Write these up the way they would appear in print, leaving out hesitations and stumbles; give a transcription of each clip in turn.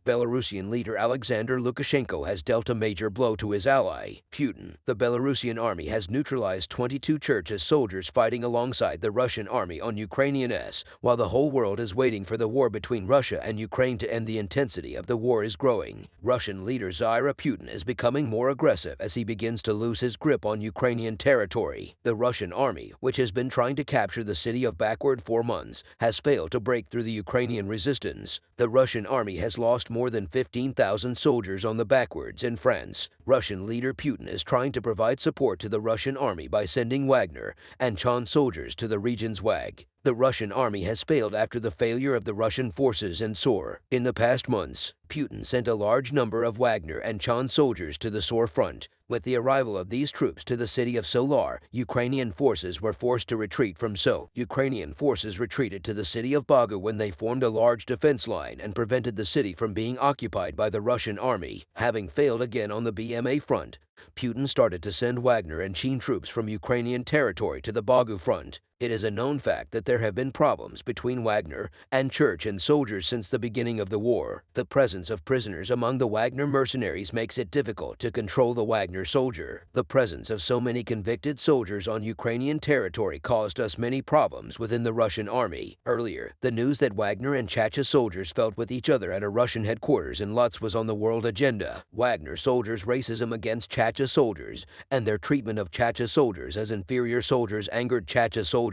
Belarusian leader Alexander Lukashenko has dealt a major blow to his ally, Putin. The Belarusian army has neutralized 22 churches soldiers fighting alongside the Russian army on Ukrainian S, while the whole world is waiting for the war between Russia and Ukraine to end. The intensity of the war is growing. Russian leader Vladimir Putin is becoming more aggressive as he begins to lose his grip on Ukrainian territory. The Russian army, which has been trying to capture the city of Bakhmut for months, has failed to break through the Ukrainian resistance. The Russian army has lost more than 15,000 soldiers on the backwards in France. Russian leader Putin is trying to provide support to the Russian army by sending Wagner and Chan soldiers to the region's WAG. The Russian army has failed after the failure of the Russian forces in Sor. In the past months, Putin sent a large number of Wagner and Chan soldiers to the Sor front. With the arrival of these troops to the city of Solar, Ukrainian forces were forced to retreat from So. Ukrainian forces retreated to the city of Bagu when they formed a large defense line and prevented the city from being occupied by the Russian army. Having failed again on the BMA front, Putin started to send Wagner and Chin troops from Ukrainian territory to the Bagu front. It is a known fact that there have been problems between Wagner and church and soldiers since the beginning of the war. The presence of prisoners among the Wagner mercenaries makes it difficult to control the Wagner soldier. The presence of so many convicted soldiers on Ukrainian territory caused us many problems within the Russian army. Earlier, the news that Wagner and Chacha soldiers fought with each other at a Russian headquarters in Lutsk was on the world agenda. Wagner soldiers' racism against Chacha soldiers and their treatment of Chacha soldiers as inferior soldiers angered Chacha soldiers.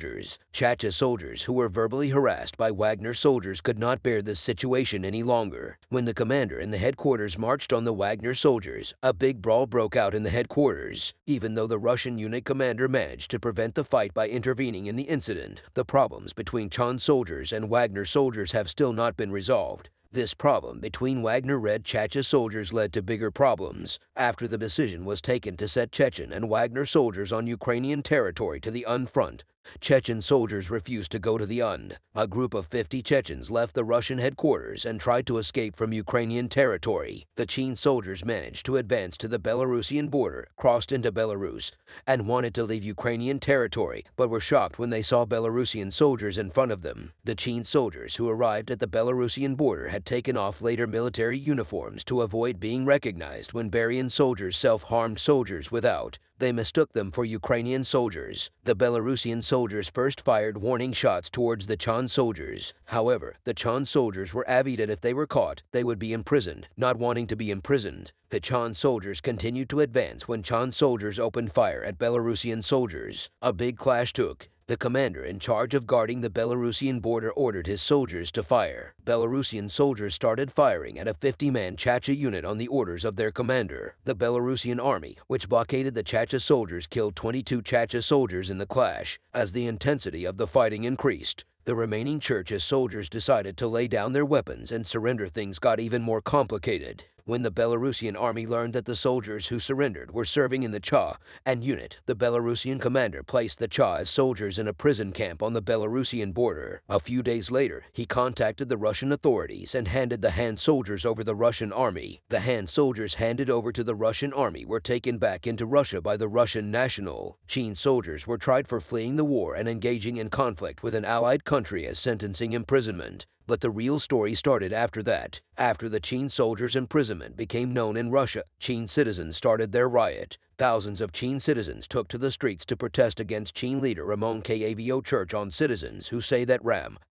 Chacha soldiers who were verbally harassed by Wagner soldiers could not bear this situation any longer. When the commander in the headquarters marched on the Wagner soldiers, a big brawl broke out in the headquarters. Even though the Russian unit commander managed to prevent the fight by intervening in the incident, the problems between Chan soldiers and Wagner soldiers have still not been resolved. This problem between Wagner Red Chacha soldiers led to bigger problems after the decision was taken to set Chechen and Wagner soldiers on Ukrainian territory to the UN front. Chechen soldiers refused to go to the UN. A group of 50 Chechens left the Russian headquarters and tried to escape from Ukrainian territory. The Chin soldiers managed to advance to the Belarusian border, crossed into Belarus, and wanted to leave Ukrainian territory, but were shocked when they saw Belarusian soldiers in front of them. The Chin soldiers who arrived at the Belarusian border had taken off later military uniforms to avoid being recognized when Belarusian soldiers self-harmed soldiers without. They mistook them for Ukrainian soldiers. The Belarusian soldiers first fired warning shots towards the Chan soldiers. However, the Chan soldiers were avid that if they were caught, they would be imprisoned. Not wanting to be imprisoned, the Chan soldiers continued to advance when Chan soldiers opened fire at Belarusian soldiers. A big clash took. The commander in charge of guarding the Belarusian border ordered his soldiers to fire. Belarusian soldiers started firing at a 50-man Chacha unit on the orders of their commander. The Belarusian army, which blockaded the Chacha soldiers, killed 22 Chacha soldiers in the clash. As the intensity of the fighting increased, the remaining Churchill soldiers decided to lay down their weapons and surrender. Things got even more complicated. When the Belarusian army learned that the soldiers who surrendered were serving in the CHA and unit, the Belarusian commander placed the CHA as soldiers in a prison camp on the Belarusian border. A few days later, he contacted the Russian authorities and handed the Han soldiers over the Russian army. The Han soldiers handed over to the Russian army were taken back into Russia by the Russian national. Chin soldiers were tried for fleeing the war and engaging in conflict with an allied country as sentencing imprisonment. But the real story started after that. After the Chin soldiers' imprisonment became known in Russia, Chin citizens started their riot. Thousands of Chin citizens took to the streets to protest against Chin leader Ramon Kavo Church on citizens who say that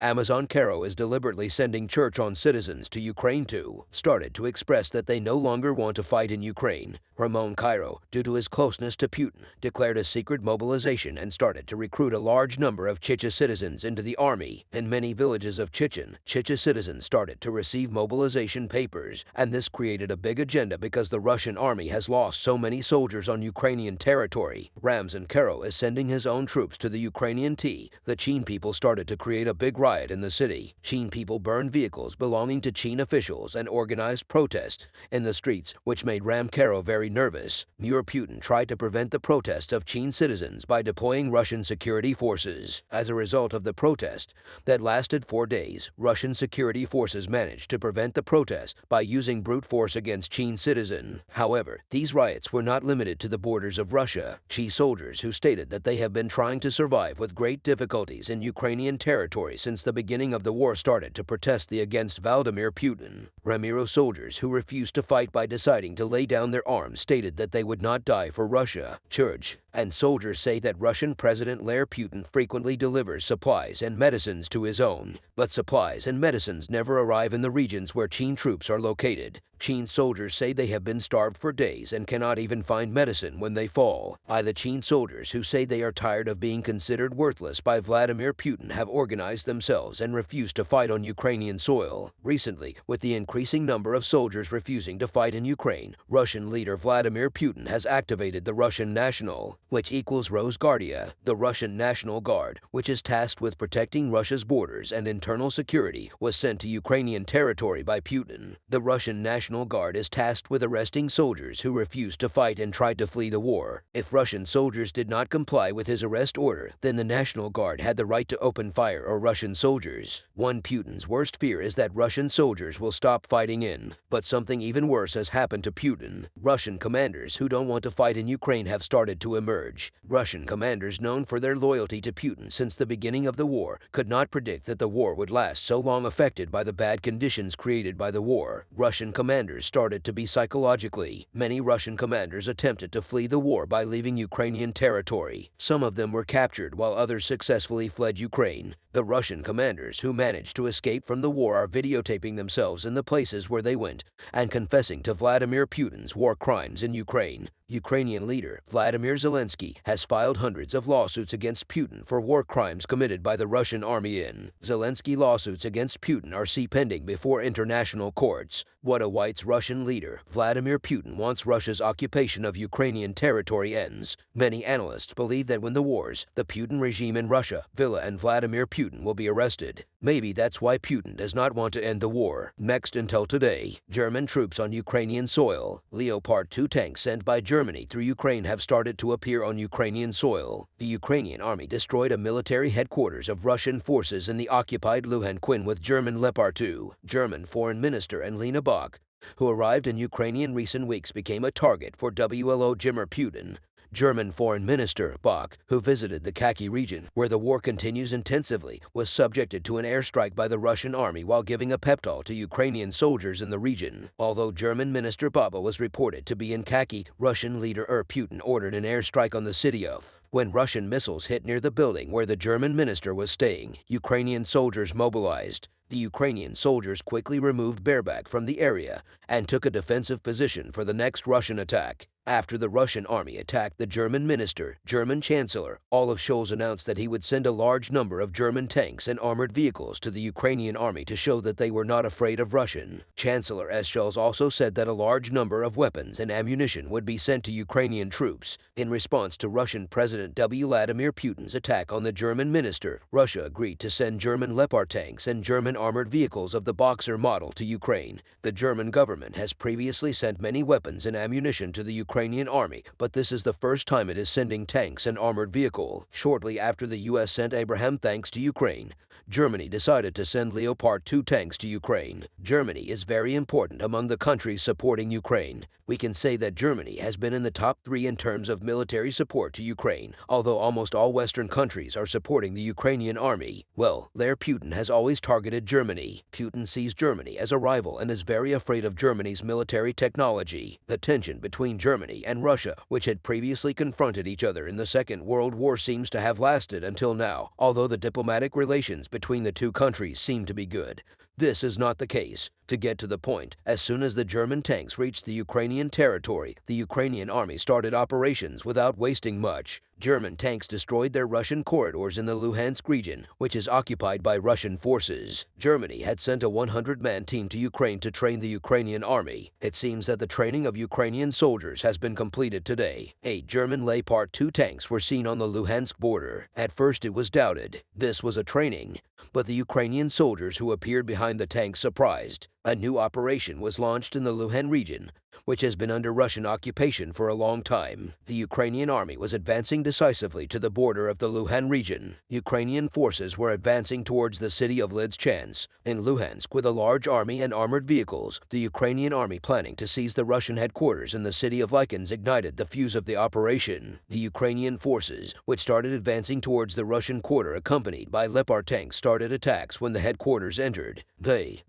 Amazon Caro is deliberately sending church on citizens to Ukraine started to express that they no longer want to fight in Ukraine. Ramon Cairo, due to his closeness to Putin, declared a secret mobilization and started to recruit a large number of Chechen citizens into the army. In many villages of Chechen citizens started to receive mobilization papers, and this created a big agenda because the Russian army has lost so many soldiers on Ukrainian territory. Ramzan Karo is sending his own troops to the Ukrainian T. The Chin people started to create a big riot in the city. Chin people burned vehicles belonging to Chin officials and organized protests in the streets, which made Ram Karo very nervous. Putin tried to prevent the protests of Chin citizens by deploying Russian security forces. As a result of the protest that lasted 4 days, Russian security forces managed to prevent the protest by using brute force against Chin citizens. However, these riots were not limited to the borders of Russia. Chi soldiers who stated that they have been trying to survive with great difficulties in Ukrainian territory since the beginning of the war started to protest against Vladimir Putin. Ramiro soldiers who refused to fight by deciding to lay down their arms stated that they would not die for Russia. Church and soldiers say that Russian President Vladimir Putin frequently delivers supplies and medicines to his own, but supplies and medicines never arrive in the regions where Chin troops are located. Chin soldiers say they have been starved for days and cannot even find medicine when they fall. The Chin soldiers who say they are tired of being considered worthless by Vladimir Putin have organized themselves and refuse to fight on Ukrainian soil. Recently, with the increasing number of soldiers refusing to fight in Ukraine, Russian leader Vladimir Putin has activated the Russian National, which equals Rosguardia. The Russian National Guard, which is tasked with protecting Russia's borders and internal security, was sent to Ukrainian territory by Putin. The Russian National Guard is tasked with arresting soldiers who refused to fight and tried to flee the war. If Russian soldiers did not comply with his arrest order, then the National Guard had the right to open fire on Russian soldiers. Putin's worst fear is that Russian soldiers will stop fighting in, but something even worse has happened to Putin. Russian commanders who don't want to fight in Ukraine have started to emerge. Russian commanders known for their loyalty to Putin since the beginning of the war could not predict that the war would last so long, affected by the bad conditions created by the war. Russian commanders started to be psychologically. Many Russian commanders attempted to flee the war by leaving Ukrainian territory. Some of them were captured while others successfully fled Ukraine. The Russian commanders who managed to escape from the war are videotaping themselves in the places where they went and confessing to Vladimir Putin's war crimes in Ukraine. Ukrainian leader Vladimir Zelensky has filed hundreds of lawsuits against Putin for war crimes committed by the Russian army in. Zelensky lawsuits against Putin are pending before international courts. What a White's Russian leader Vladimir Putin wants Russia's occupation of Ukrainian territory ends. Many analysts believe that when the wars, the Putin regime in Russia, Villa and Vladimir Putin will be arrested. Maybe that's why Putin does not want to end the war. Next, until today, German troops on Ukrainian soil. Leopard 2 tanks sent by Germany through Ukraine have started to appear on Ukrainian soil. The Ukrainian army destroyed a military headquarters of Russian forces in the occupied Luhansk with German Leopard 2. German Foreign Minister Annalena Baerbock, who arrived in Ukraine in recent weeks, became a target for Vladimir Putin. German Foreign Minister Baerbock, who visited the Kharkiv region, where the war continues intensively, was subjected to an airstrike by the Russian army while giving a pep talk to Ukrainian soldiers in the region. Although German Minister Baerbock was reported to be in Kharkiv, Russian leader Putin ordered an airstrike on the city of. When Russian missiles hit near the building where the German minister was staying, Ukrainian soldiers mobilized. The Ukrainian soldiers quickly removed Baerbock from the area and took a defensive position for the next Russian attack. After the Russian army attacked the German minister, German Chancellor Olaf Scholz announced that he would send a large number of German tanks and armored vehicles to the Ukrainian army to show that they were not afraid of Russian. Chancellor Scholz also said that a large number of weapons and ammunition would be sent to Ukrainian troops. In response to Russian President Vladimir Putin's attack on the German minister, Russia agreed to send German Leopard tanks and German armored vehicles of the Boxer model to Ukraine. The German government has previously sent many weapons and ammunition to the Ukrainian army, but this is the first time it is sending tanks and armored vehicle. Shortly after the U.S. sent Abraham tanks to Ukraine, Germany decided to send Leopard 2 tanks to Ukraine. Germany is very important among the countries supporting Ukraine. We can say that Germany has been in the top 3 in terms of military support to Ukraine, although almost all Western countries are supporting the Ukrainian army. Well, Vladimir Putin has always targeted Germany. Putin sees Germany as a rival and is very afraid of Germany's military technology. The tension between Germany and Russia, which had previously confronted each other in the Second World War, seems to have lasted until now, although the diplomatic relations between the two countries seem to be good. This is not the case. To get to the point, as soon as the German tanks reached the Ukrainian territory, the Ukrainian army started operations without wasting much. German tanks destroyed their Russian corridors in the Luhansk region, which is occupied by Russian forces. Germany had sent a 100-man team to Ukraine to train the Ukrainian army. It seems that the training of Ukrainian soldiers has been completed today. 8 German Leopard 2 tanks were seen on the Luhansk border. At first it was doubted this was a training, but the Ukrainian soldiers who appeared behind the tanks surprised. A new operation was launched in the Luhan region, which has been under Russian occupation for a long time. The Ukrainian army was advancing decisively to the border of the Luhan region. Ukrainian forces were advancing towards the city of Lysychansk in Luhansk with a large army and armored vehicles. The Ukrainian army planning to seize the Russian headquarters in the city of Lysychansk ignited the fuse of the operation. The Ukrainian forces, which started advancing towards the Russian quarter accompanied by Leopard tanks, started attacks when the headquarters entered.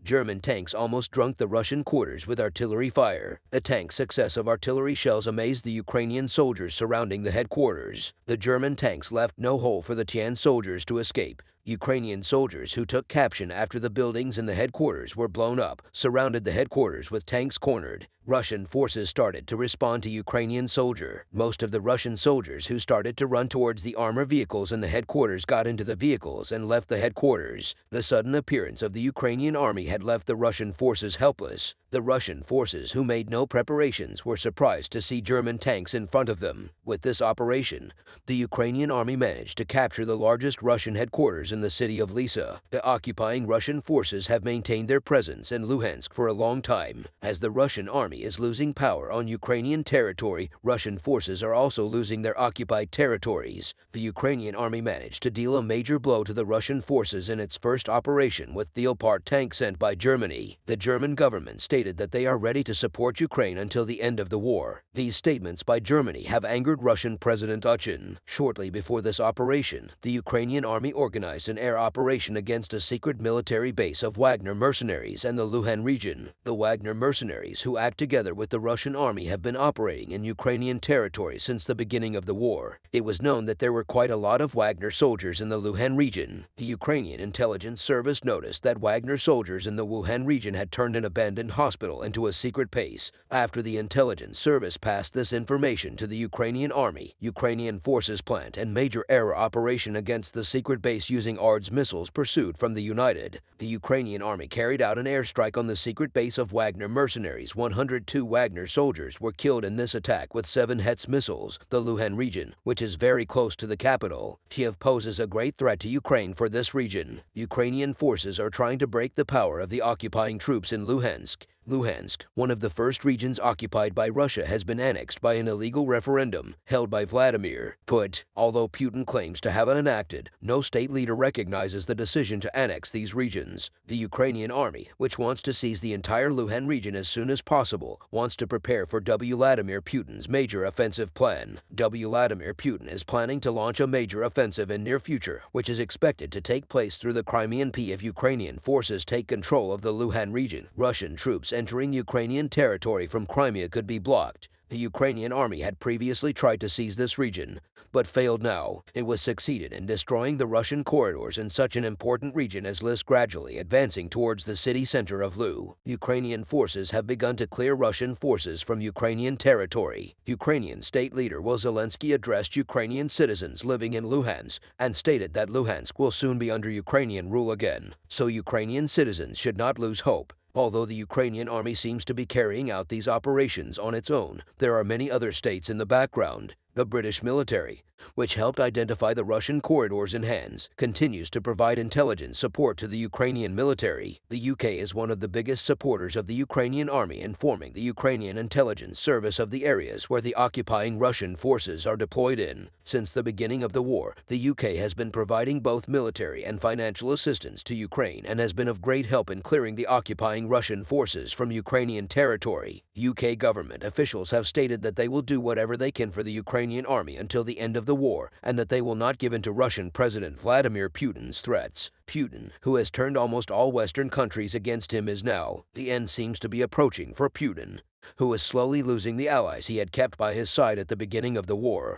German tanks almost drunk the Russian quarters with artillery fire. The tank's success of artillery shells amazed the Ukrainian soldiers surrounding the headquarters. The German tanks left no hole for the Tian soldiers to escape. Ukrainian soldiers who took caption after the buildings in the headquarters were blown up, surrounded the headquarters with tanks cornered. Russian forces started to respond to Ukrainian soldier. Most of the Russian soldiers who started to run towards the armor vehicles in the headquarters got into the vehicles and left the headquarters. The sudden appearance of the Ukrainian army had left the Russian forces helpless. The Russian forces, who made no preparations, were surprised to see German tanks in front of them. With this operation, the Ukrainian army managed to capture the largest Russian headquarters in the city of Lysa. The occupying Russian forces have maintained their presence in Luhansk for a long time. As the Russian army is losing power on Ukrainian territory, Russian forces are also losing their occupied territories. The Ukrainian army managed to deal a major blow to the Russian forces in its first operation with the Leopard tanks sent by Germany. The German government stated that they are ready to support Ukraine until the end of the war. These statements by Germany have angered Russian President Putin. Shortly before this operation, the Ukrainian army organized an air operation against a secret military base of Wagner mercenaries in the Luhan region. The Wagner mercenaries, who act together with the Russian army, have been operating in Ukrainian territory since the beginning of the war. It was known that there were quite a lot of Wagner soldiers in the Luhan region. The Ukrainian intelligence service noticed that Wagner soldiers in the Wuhan region had turned an abandoned hospital into a secret base. After the intelligence service passed this information to the Ukrainian army, Ukrainian forces planned a major air operation against the secret base using ARDS missiles pursued from the United. The Ukrainian army carried out an airstrike on the secret base of Wagner mercenaries. 102 Wagner soldiers were killed in this attack with 7 HETS missiles. The Luhan region, which is very close to the capital, Kiev, poses a great threat to Ukraine for this region. Ukrainian forces are trying to break the power of the occupying troops in Luhansk. Luhansk, one of the first regions occupied by Russia, has been annexed by an illegal referendum held by Vladimir Putin. Although Putin claims to have it enacted, no state leader recognizes the decision to annex these regions. The Ukrainian army, which wants to seize the entire Luhan region as soon as possible, wants to prepare for Vladimir Putin's major offensive plan. Vladimir Putin is planning to launch a major offensive in near future, which is expected to take place through the Crimean Sea. If Ukrainian forces take control of the Luhan region, Russian troops entering Ukrainian territory from Crimea could be blocked. The Ukrainian army had previously tried to seize this region, but failed now. It was succeeded in destroying the Russian corridors in such an important region as Lysychansk, gradually advancing towards the city center of Lu. Ukrainian forces have begun to clear Russian forces from Ukrainian territory. Ukrainian state leader Zelensky addressed Ukrainian citizens living in Luhansk and stated that Luhansk will soon be under Ukrainian rule again, so Ukrainian citizens should not lose hope. Although the Ukrainian army seems to be carrying out these operations on its own, there are many other states in the background. The British military, which helped identify the Russian corridors in Hands, continues to provide intelligence support to the Ukrainian military. The UK is one of the biggest supporters of the Ukrainian army, informing the Ukrainian intelligence service of the areas where the occupying Russian forces are deployed in. Since the beginning of the war, the UK has been providing both military and financial assistance to Ukraine and has been of great help in clearing the occupying Russian forces from Ukrainian territory. UK government officials have stated that they will do whatever they can for the Ukrainian army until the end of the war, and that they will not give in to Russian President Vladimir Putin's threats. Putin, who has turned almost all Western countries against him, is now. The end seems to be approaching for Putin, who is slowly losing the allies he had kept by his side at the beginning of the war.